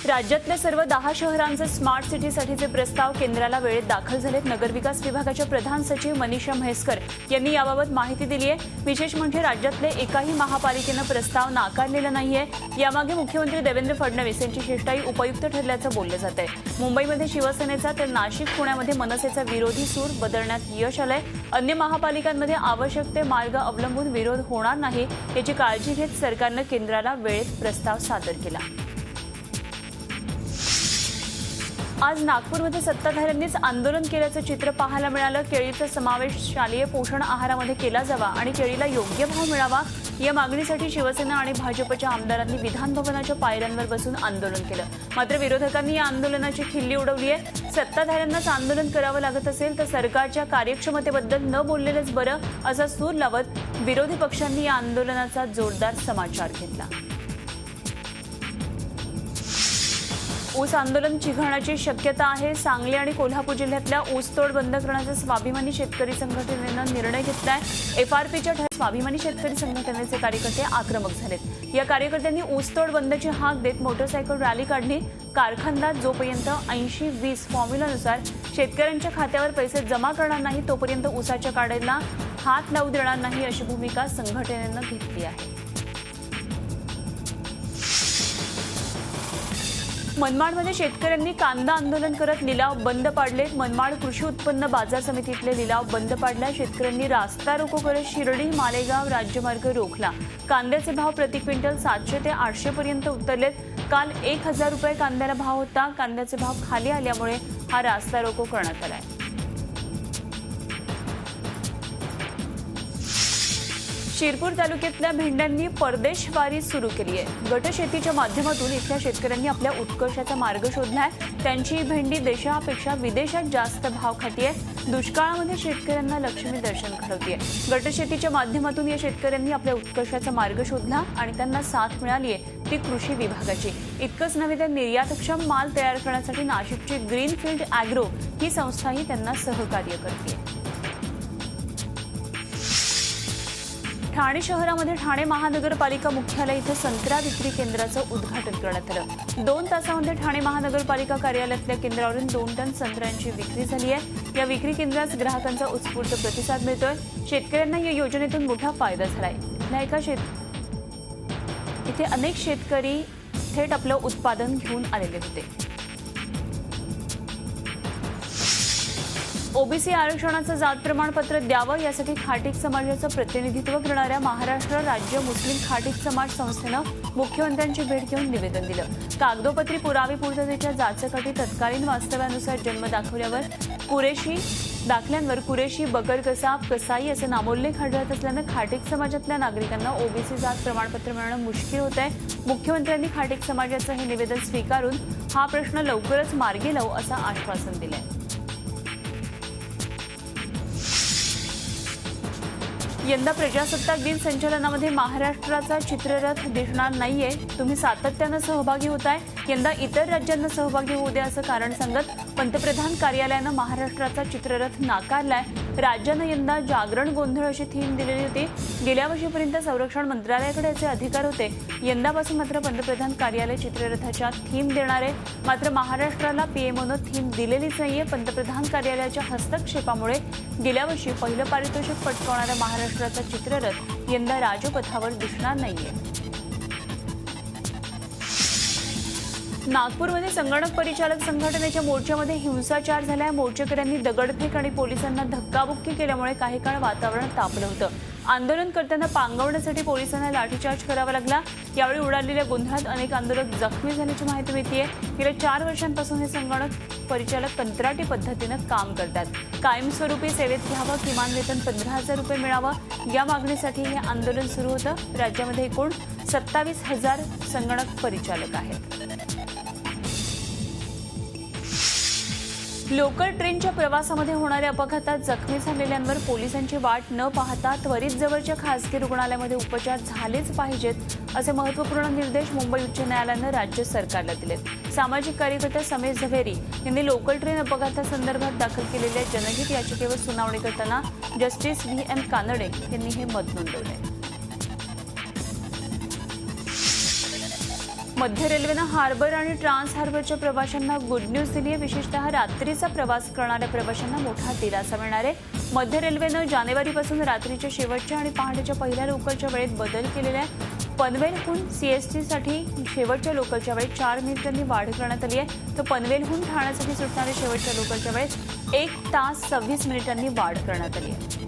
राज्यातल्या सर्व 10 शहरांचे स्मार्ट सिटीसाठीचे प्रस्ताव केंद्राला वेळेत दाखल झालेत। नगरविकास विभागाच्या प्रधान सचिव मनीषा म्हैसकर यांनी याबाबत माहिती दिली आहे। विशेष म्हणजे राज्यातले एकाही महापालिकेनं प्रस्ताव नाकारलेला नाहीये। यामागे मुख्यमंत्री देवेंद्र फडणवीस यांची शिष्टाई उपयुक्त ठरल्याचं बोललं जात आहे। मुंबईमध्ये शिवसेनेचा तर नाशिक पुण्यामध्ये मनसेचा विरोधी सूर बदलण्यात यश आलंय। अन्य महापालिकांमध्ये आवश्यक ते मार्ग अवलंबून विरोध होणार नाही याची काळजी घेत सरकारनं केंद्राला वेळेत प्रस्ताव सादर केला। आज नागपूरमध्ये सत्ताधाऱ्यांनीच आंदोलन केल्याचं चित्र पाहायला मिळालं। केळीचा समावेश शालेय पोषण आहारामध्ये केला जावा आणि केळीला योग्य भाव मिळावा या मागणीसाठी शिवसेना आणि भाजपच्या आमदारांनी विधान भवनाच्या पायऱ्यांवर बसून आंदोलन केलं। मात्र विरोधकांनी या आंदोलनाची खिल्ली उडवली आहे। सत्ताधाऱ्यांनाच आंदोलन करावं लागत असेल तर सरकारच्या कार्यक्षमतेबद्दल न बोललेलंच बरं असा सूर लावत विरोधी पक्षांनी या आंदोलनाचा जोरदार समाचार घेतला। ऊस आंदोलन चिघळण्याची शक्यता आहे। सांगली आणि कोल्हापूर जिल्ह्यातल्या ऊसतोड बंद करण्याचा स्वाभिमानी शेतकरी संघटनेनं निर्णय घेतलाय। एफआरपीच्या स्वाभिमानी शेतकरी संघटनेचे कार्यकर्ते आक्रमक झालेत। या कार्यकर्त्यांनी ऊसतोड बंदची हाक देत मोटरसायकल रॅली काढली। कारखानदार जोपर्यंत 80-20 फॉर्म्युलानुसार शेतकऱ्यांच्या खात्यावर पैसे जमा करणार नाही तोपर्यंत ऊसाच्या काढीला हात लावू देणार नाही अशी भूमिका संघटनेनं घेतली आहे। मनमाडमध्ये शेतकऱ्यांनी कांदा आंदोलन करत लिलाव बंद पाडले। मनमाड कृषी उत्पन्न बाजार समितीतले लिलाव बंद पाडले। शेतकऱ्यांनी रास्ता रोको करत शिर्डी मालेगाव राज्यमार्ग रोखला। कांद्याचे भाव प्रति क्विंटल 700 ते 800 पर्यंत उतरलेत। काल 1000 रुपये कांद्याला भाव होता। कांद्याचे भाव खाली आल्यामुळे हा रास्ता रोको करण्यात आलाय। शिरपूर तालुक्यातल्या भेंड्यांनी परदेशवारी सुरू केली आहे। गटशेतीच्या माध्यमातून इथल्या शेतकऱ्यांनी आपल्या उत्कर्षाचा मार्ग शोधलाय। त्यांची भेंडी देशापेक्षा विदेशात जास्त भाव खातीये। दुष्काळामध्ये शेतकऱ्यांना लक्ष्मी दर्शन घडवतीये। गटशेतीच्या माध्यमातून या शेतकऱ्यांनी आपल्या उत्कर्षाचा मार्ग शोधला आणि त्यांना साथ मिळाली आहे ती कृषी विभागाची। इतकंच नव्हे तर निर्यातक्षम माल तयार करण्यासाठी नाशिकची ग्रीनफील्ड अॅग्रो ही संस्थाही त्यांना सहकार्य करते। ठाणे शहरामध्ये ठाणे महानगरपालिका मुख्यालय इथं संत्रा विक्री केंद्राचं उद्घाटन करण्यात आलं। 2 तासांमध्ये ठाणे महानगरपालिका कार्यालयातल्या केंद्रावरून 2 टन संत्र्यांची विक्री झाली आहे। या विक्री केंद्रास ग्राहकांचा उत्स्फूर्त प्रतिसाद मिळतोय। शेतकऱ्यांना या योजनेतून मोठा फायदा झालाय। इथे अनेक शेतकरी थेट आपलं उत्पादन घेऊन आलेले होते। ओबीसी आरक्षणाचं जात प्रमाणपत्र द्यावं यासाठी खाटीक समाजाचं प्रतिनिधित्व करणाऱ्या महाराष्ट्र राज्य मुस्लिम खाटीक समाज संस्थेनं मुख्यमंत्र्यांची भेट घेऊन निवेदन दिलं। कागदोपत्री पुरावी पूर्ततेच्या जाचकाठी तत्कालीन वास्तव्यानुसार जन्म दाखल्यांवर कुरेशी बकर कसाब कसाई असं नामोल्लेख आढळत असल्यानं खाटीक समाजातल्या नागरिकांना ओबीसी जात प्रमाणपत्र मिळणं मुश्किल होत आहे। मुख्यमंत्र्यांनी खाटीक समाजाचं हे निवेदन स्वीकारून हा प्रश्न लवकरच मार्गी लावू असं आश्वासन दिलंय। यंदा प्रजासत्ताक दिन संचलनामध्ये महाराष्ट्राचा चित्ररथ दिसणार नाहीये। तुम्ही सातत्यानं सहभागी होताय। यंदा इतर राज्यांना सहभागी होऊ द्या असं कारण सांगत पंतप्रधान कार्यालयानं महाराष्ट्राचा चित्ररथ नाकारलाय। राज्यानं यंदा जागरण गोंधळ अशी थीम दिलेली होती। गेल्या वर्षीपर्यंत संरक्षण मंत्रालयाकडे याचे अधिकार होते। यंदापासून मात्र पंतप्रधान कार्यालय चित्ररथाच्या थीम देणार आहे। मात्र महाराष्ट्राला पीएमओनं थीम दिलेलीच नाहीये। पंतप्रधान कार्यालयाच्या हस्तक्षेपामुळे गेल्या वर्षी पहिलं पारितोषिक पटकावणारा महाराष्ट्राचा चित्ररथ यंदा राजपथावर दिसणार नाहीये। नागपूरमध्ये संगणक परिचालक संघटनेच्या मोर्चामध्ये हिंसाचार झालाय। मोर्चेकऱ्यांनी दगडफेक आणि पोलिसांना धक्काबुक्की केल्यामुळे काही काळ वातावरण तापलं होतं। आंदोलनकर्त्यांना पांगवण्यासाठी पोलिसांना लाठीचार्ज करावा लागला। यावेळी उडालेल्या गोंधळात अनेक आंदोलक जखमी झाल्याची माहिती मिळतेय। गेल्या 4 वर्षांपासून हे संगणक परिचालक कंत्राटी पद्धतीनं काम करतात। कायमस्वरूपी सेवेत घ्यावं, किमान वेतन 15,000 रुपये मिळावं या मागणीसाठी हे आंदोलन सुरू होतं। राज्यामध्ये एकूण 27,000 संगणक परिचालक आहेत। लोकल ट्रेनच्या प्रवासामध्ये होणाऱ्या अपघातात जखमी झालेल्यांवर पोलिसांची वाट न पाहता त्वरित जवळच्या खासगी रुग्णालयामध्ये उपचार झालेच पाहिजेत असे महत्त्वपूर्ण निर्देश मुंबई उच्च न्यायालयानं राज्य सरकारला दिलेत। सामाजिक कार्यकर्ते समीर झवेरी यांनी लोकल ट्रेन अपघातासंदर्भात दाखल केलेल्या जनहित याचिकेवर सुनावणी करताना जस्टिस व्ही.एम. कानडे यांनी हे मत नोंदवले। मध्य रेल्वेनं हार्बर आणि ट्रान्स हार्बरच्या प्रवाशांना गुड न्यूज दिली आहे. विशेषतः रात्रीचा प्रवास करणाऱ्या प्रवाशांना मोठा दिलासा मिळणार आहे. मध्य रेल्वेनं जानेवारीपासून रात्रीच्या शेवटच्या आणि पहाटेच्या पहिल्या लोकलच्या वेळेत बदल केलेला आहे. पनवेलहून सीएसटीसाठी शेवटच्या लोकलच्या वेळेत 4 मिनिटांनी वाढ करण्यात आली आहे. तर पनवेलहून ठाण्यासाठी सुटणाऱ्या शेवटच्या लोकलच्या वेळेत 1 तास 26 मिनिटांनी वाढ करण्यात आली आहे.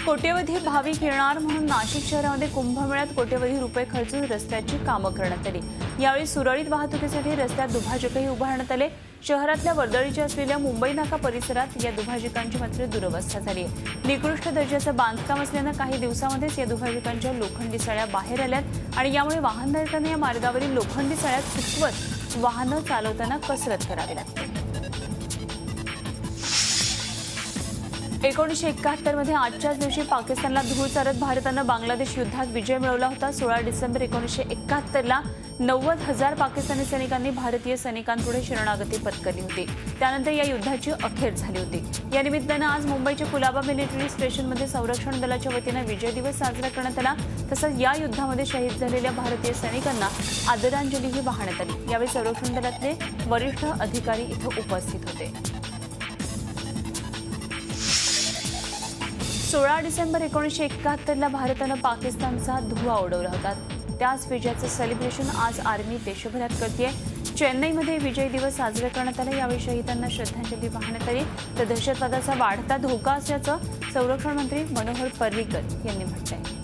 कोट्यवधी भाविक येणार म्हणून नाशिक शहरामध्ये कुंभमेळ्यात कोट्यवधी रुपये खर्चून रस्त्याची कामं करण्यात आली. यावेळी सुरळीत वाहतुकीसाठी रस्त्यात दुभाजकही उभारण्यात आले. शहरातल्या वर्दळीच्या असलेल्या मुंबई नाका परिसरात या दुभाजकांची मात्र दुरवस्था झाली आहे. निकृष्ट दर्जाचं बांधकाम असल्यानं काही दिवसामध्येच या दुभाजकांच्या लोखंडी सळ्या बाहेर आल्यात आणि यामुळे वाहनधारकांना या मार्गावरील लोखंडी सळ्या चुकवत वाहनं चालवताना कसरत करावी लागते. 1971 मध्ये आजच्याच दिवशी पाकिस्तानला धूळ चारत भारतानं बांगलादेश युद्धात विजय मिळवला होता. 16 डिसेंबर 1971ला 90,000 पाकिस्तानी सैनिकांनी भारतीय सैनिकांपुढे शरणागती पत्करली होती. त्यानंतर या युद्धाची अखेर झाली होती. या निमित्तानं आज मुंबईच्या कुलाबा मिलिटरी स्टेशनमध्ये संरक्षण दलाच्या वतीनं विजय दिवस साजरा करण्यात आला. तसंच या युद्धामध्ये शहीद झालेल्या भारतीय सैनिकांना आदरांजलीही वाहण्यात आली. यावेळी संरक्षण दलातले वरिष्ठ अधिकारी इथं उपस्थित होते. 16 डिसेंबर 1971ला भारतानं पाकिस्तानचा धुव्वा उडवला होता. त्याच विजयाचं सेलिब्रेशन आज आर्मी देशभरात करतेय. चेन्नईमध्ये विजय दिवस साजरा करण्यात आला. यावेळी शहीदांना श्रद्धांजली वाहण्यात आली. तर दहशतवादाचा वाढता धोका असल्याचं संरक्षण मंत्री मनोहर पर्रिकर यांनी म्हटलंय.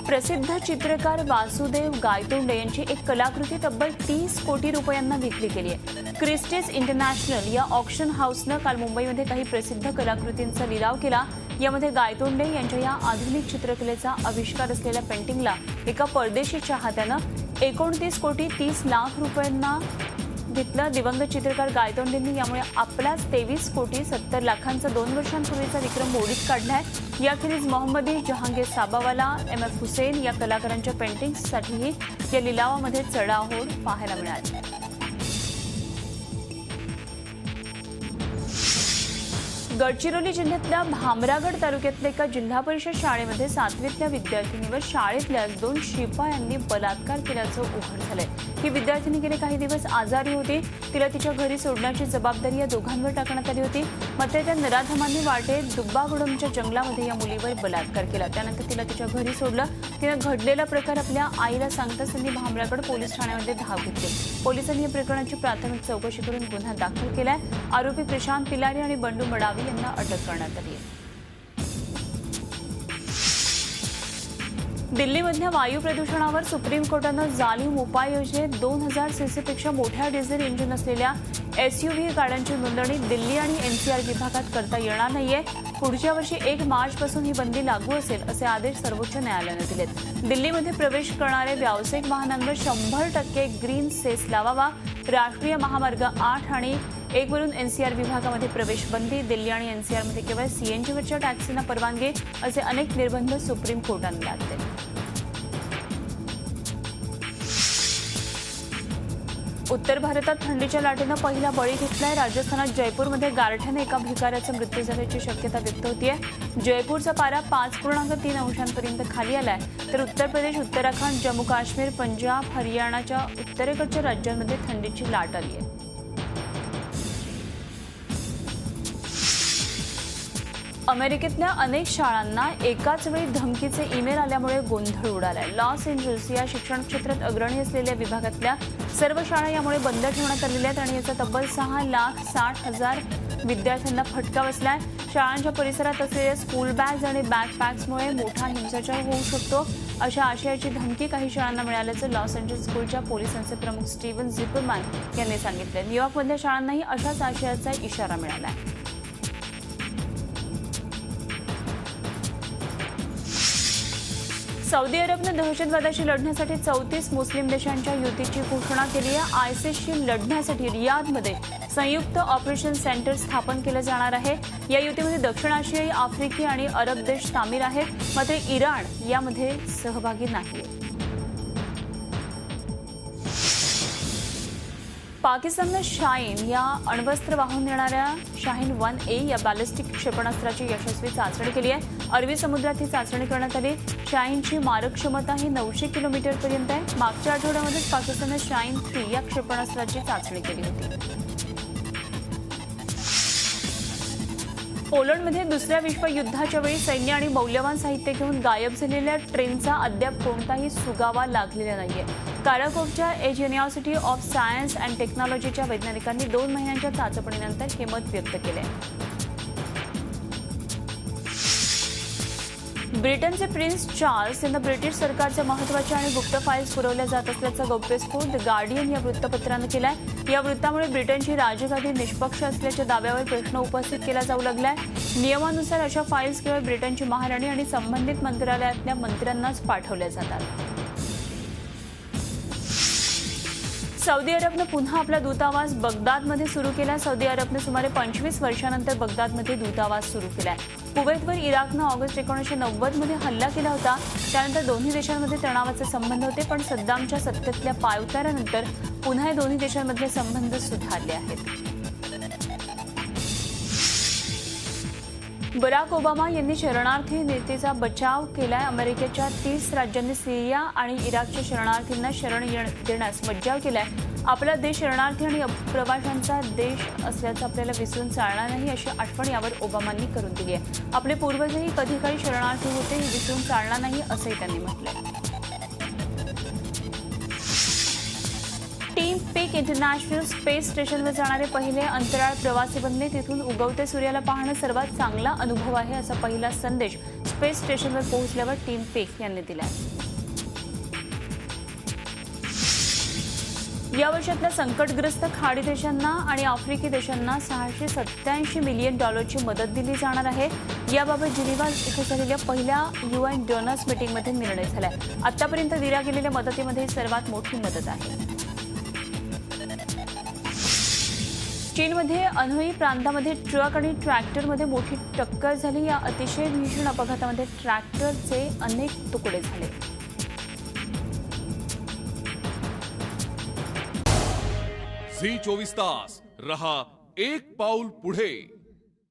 प्रसिद्ध चित्रकार वासुदेव गायतोंडे यांची एक कलाकृती तब्बल 30 कोटी रुपयांना विकली गेली आहे. क्रिस्टीज इंटरनॅशनल या ऑक्शन हाऊसनं काल मुंबईमध्ये काही प्रसिद्ध कलाकृतींचा लिलाव केला. यामध्ये गायतोंडे यांच्या या आधुनिक चित्रकलेचा आविष्कार असलेल्या पेंटिंगला एका परदेशी चाहत्यानं 29 कोटी 30 लाख रुपयांना घेतलं. दिवंगत चित्रकार गायतोंडेंनी यामुळे आपलाच 23 कोटी 70 लाखांचा 2 वर्षांपूर्वीचा विक्रम मोडीत काढलाय. याखेरीज मोहम्मदी, जहांगीर साबावाला, MF हुसेन या कलाकारांच्या पेंटिंग्ससाठीही या लिलावामध्ये चढाओढ पाहायला मिळाली. गडचिरोली जिल्ह्यातल्या भामरागड तालुक्यातल्या एका जिल्हा परिषद शाळेमध्ये 7वीतल्या विद्यार्थिनीवर शाळेतल्या 2 शिपायांनी बलात्कार केल्याचं उघड झालंय. ही विद्यार्थिनी गेले काही दिवस आजारी होती. तिला तिच्या घरी सोडण्याची जबाबदारी या दोघांवर टाकण्यात आली होती. मात्र त्या नराधमांनी वाटेत दुब्बागुडमच्या जंगलामध्ये या मुलीवर बलात्कार केला. त्यानंतर तिला तिच्या घरी सोडलं. तिनं घडलेला प्रकार आपल्या आईला सांगताच त्यांनी भामरागड पोलीस ठाण्यामध्ये धाव घेतली. पोलिसांनी या प्रकरणाची प्राथमिक चौकशी करून गुन्हा दाखल केलाय. आरोपी प्रशांत पिलारी आणि बंडू मडावी यांना अटक करण्यात आली आहे. दिल्लीमधल्या वायू प्रदूषणावर सुप्रीम कोर्टानं जालीम उपाययोजनेत 2000 सीसीपेक्षा मोठ्या डिझेल इंजिन असलेल्या SUV गाड्यांची नोंदणी दिल्ली आणि NCR विभागात करता येणार नाहीये. पुढच्या वर्षी 1 मार्चपासून ही बंदी लागू असेल असे आदेश सर्वोच्च न्यायालयानं दिलेत. दिल्लीमध्ये प्रवेश करणाऱ्या व्यावसायिक वाहनांवर 100% ग्रीन सेस लावावा. राष्ट्रीय महामार्ग 8 आणि 1 वरून NCR विभागामध्ये प्रवेश बंदी. दिल्ली आणि NCRमध्ये केवळ CNGवरच्या टॅक्सींना परवानगी असे अनेक निर्बंध सुप्रीम कोर्टाने लादले. उत्तर भारतात थंडीच्या लाटेनं पहिला बळी घेतलाय. राजस्थानात जयपूरमध्ये गारठ्याने एका भिकाऱ्याचा मृत्यू झाल्याची शक्यता व्यक्त होतीये. जयपूरचा पारा 5.3 अंशांपर्यंत खाली आलाय. तर उत्तर प्रदेश, उत्तराखंड, जम्मू काश्मीर, पंजाब, हरियाणाच्या उत्तरेकडच्या राज्यांमध्ये थंडीची लाट आली आहे. अमेरिकेतल्या अनेक शाळांना एकाच वेळी धमकीचे ईमेल आल्यामुळे गोंधळ उडालाय. लॉस एंजल्स या शिक्षण क्षेत्रात अग्रणी असलेल्या विभागातल्या सर्व शाळा यामुळे बंद ठेवण्यात आलेल्या आहेत आणि याचा तब्बल 6,60,000 विद्यार्थ्यांना फटका बसलाय. शाळांच्या परिसरात असलेल्या स्कूल बॅग्स आणि बॅकपॅक्समुळे मोठा हिंसाचार होऊ शकतो अशा आशयाची धमकी काही शाळांना मिळाल्याचं लॉस एंजल्स स्कूलच्या पोलिसांचे प्रमुख स्टीव्हन झिपरमॅन यांनी सांगितलं. न्यूयॉर्कमधल्या शाळांनाही अशाच आशयाचा इशारा मिळाला आहे. सौदी अरबनं दहशतवादाशी लढण्यासाठी 34 मुस्लिम देशांच्या युतीची घोषणा केली आहे. आयसिसशी लढण्यासाठी रियादमध्ये संयुक्त ऑपरेशन सेंटर स्थापन केलं जाणार आहे. या युतीमध्ये दक्षिण आशियाई, आफ्रिकी आणि अरब देश सामील आहेत. मात्र इराण यामध्ये सहभागी नाही. पाकिस्ताननं शाहीन या अण्वस्त्र वाहून नेणाऱ्या शाहीन 1A या बॅलिस्टिक क्षेपणास्त्राची यशस्वी चाचणी केली आहे. अरबी समुद्रात ही चाचणी करण्यात आली। शाहीनची मारक क्षमता ही 900 किलोमीटरपर्यंत आहे। मागच्या आठवड्यामध्येच पाकिस्तानने शाहीन 3 या क्षेपणास्त्राची चाचणी केली होती। पोलंडमध्ये दुसऱ्या विश्वयुद्धाच्या वेळी सैन्य आणि मौल्यवान साहित्य घेऊन गायब झालेल्या ट्रेनचा अद्याप कोणताही सुगावा लागलेला नाहीये। काराकोव्हच्या AGH university of science and टेक्नॉलॉजीच्या वैज्ञानिकांनी 2 महिन्यांच्या चाचपणीनंतर हे मत व्यक्त केले। ब्रिटनचे प्रिन्स चार्ल्स यांना ब्रिटिश सरकारच्या महत्त्वाच्या आणि गुप्त फाईल्स पुरवल्या जात असल्याचा गौप्यस्फोट द गार्डियन या वृत्तपत्रानं केलाय। या वृत्तामुळे ब्रिटनची राजगादी निष्पक्ष असल्याच्या दाव्यावर प्रश्न उपस्थित केला जाऊ लागलाय। नियमानुसार अशा फाईल्स केवळ ब्रिटनची महाराणी आणि संबंधित मंत्रालयातल्या मंत्र्यांनाच पाठवल्या जातात। सौदी अरबनं पुन्हा आपला दूतावास बगदादमध्ये सुरू केला। सौदी अरबनं सुमारे 25 वर्षांनंतर बगदादमध्ये दूतावास सुरू केलाय। कुवैतवर इराकनं ऑगस्ट 1990 मध्ये हल्ला केला होता। त्यानंतर दोन्ही देशांमध्ये तणावाचे संबंध होते, पण सद्दामच्या सत्तेतल्या पायउतारानंतर पुन्हा या दोन्ही देशांमधले संबंध सुधारले आहेत। बराक ओबामा यांनी शरणार्थी नेतेचा बचाव केलाय। अमेरिकेच्या 30 राज्यांनी सिरिया आणि इराकच्या शरणार्थींना शरण देण्यास मज्जाव केलाय। आपला देश शरणार्थी आणि प्रवाशांचा देश असल्याचं आपल्याला विसरून चालणार नाही, अशी आठवण यावर ओबामांनी करून दिली आहे। आपले पूर्वजही कधी काळी शरणार्थी होते, हे विसरून चालणार नाही, असंही त्यांनी म्हटलंय। टीम पीक इंटरनॅशनल स्पेस स्टेशनवर जाणारे पहिले अंतराळ प्रवासी बनले। तिथून उगवत्या सूर्याला पाहणं सर्वात चांगला अनुभव आहे, असा पहिला संदेश स्पेस स्टेशनवर पोहोचल्यावर टीम पीक यांनी दिला। या वर्षातल्या संकटग्रस्त खाडी देशांना आणि आफ्रिकी देशांना $687 मिलियन मदत दिली जाणार आहे। याबाबत जिनिव्हा इथे झालेल्या पहिल्या UN डोनर्स मीटिंगमध्ये निर्णय झालाय। आतापर्यंत दिल्या गेलेल्या मदतीमध्ये सर्वात मोठी मदत आहे। चीनमध्ये अनोई प्रांतामध्ये ट्रक आणि ट्रॅक्टरमध्ये मोठी टक्कर झाली। या अतिशय भीषण अपघातामध्ये ट्रॅक्टरचे अनेक तुकडे झाले। झी 24 तास रहा एक पाऊल पुढे।